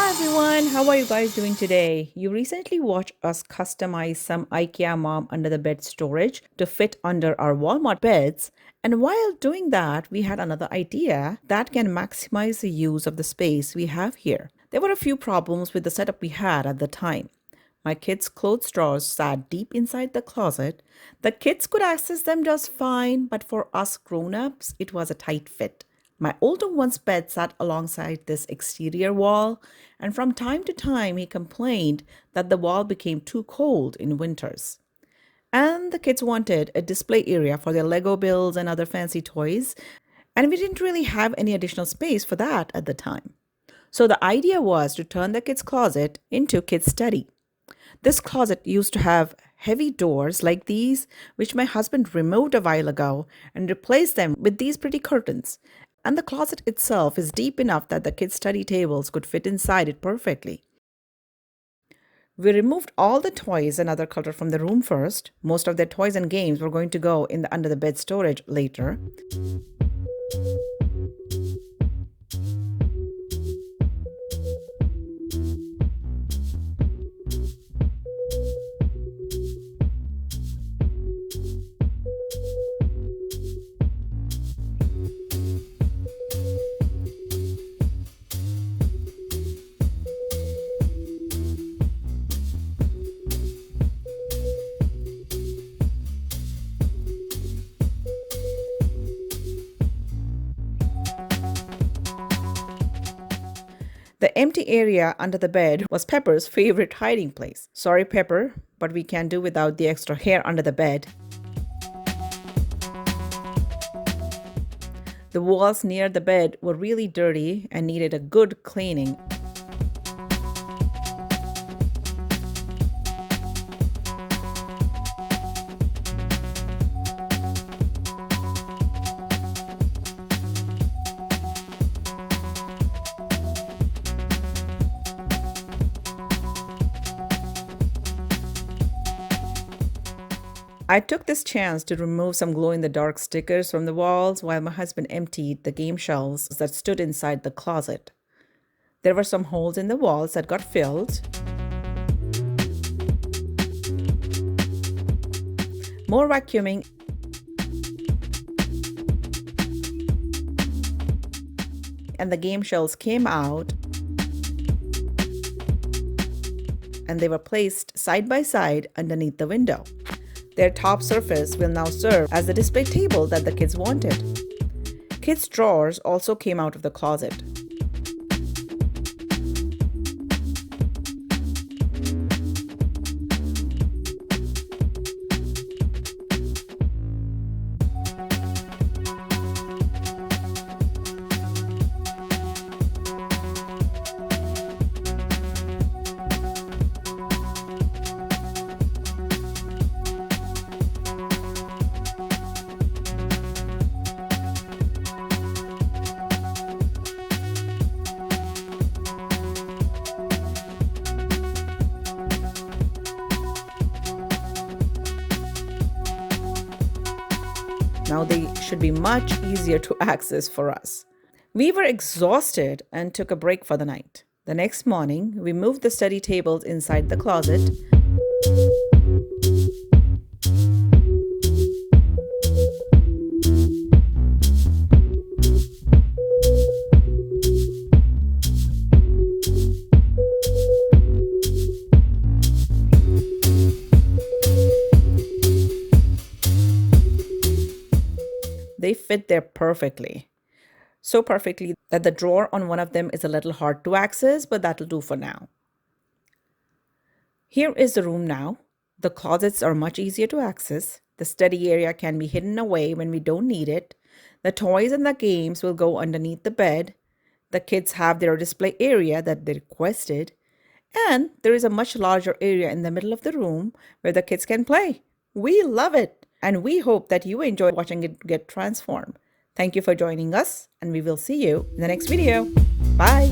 Hi everyone, how are you guys doing today? You recently watched us customize some IKEA mom under the bed storage to fit under our Walmart beds. And while doing that, we had another idea that can maximize the use of the space we have here. There were a few problems with the setup we had at the time. My kids' clothes drawers sat deep inside the closet. The kids could access them just fine, but for us grown ups, it was a tight fit. My older one's bed sat alongside this exterior wall, and from time to time he complained that the wall became too cold in winters. And the kids wanted a display area for their Lego builds and other fancy toys, and we didn't really have any additional space for that at the time. So the idea was to turn the kids' closet into kids' study. This closet used to have heavy doors like these, which my husband removed a while ago and replaced them with these pretty curtains. And the closet itself is deep enough that the kids' study tables could fit inside it perfectly. We removed all the toys and other clutter from the room first. Most of their toys and games were going to go in the under the bed storage later. The empty area under the bed was Pepper's favorite hiding place. Sorry, Pepper, but we can't do without the extra hair under the bed. The walls near the bed were really dirty and needed a good cleaning. I took this chance to remove some glow-in-the-dark stickers from the walls while my husband emptied the game shelves that stood inside the closet. There were some holes in the walls that got filled. More vacuuming. And the game shelves came out. And they were placed side by side underneath the window. Their top surface will now serve as the display table that the kids wanted. Kids' drawers also came out of the closet. Now they should be much easier to access for us. We were exhausted and took a break for the night. The next morning, we moved the study tables inside the closet. They fit there perfectly. So perfectly that the drawer on one of them is a little hard to access, but that'll do for now. Here is the room now. The closets are much easier to access. The study area can be hidden away when we don't need it. The toys and the games will go underneath the bed. The kids have their display area that they requested. And there is a much larger area in the middle of the room where the kids can play. We love it. And we hope that you enjoy watching it get transformed. Thank you for joining us, and we will see you in the next video. Bye.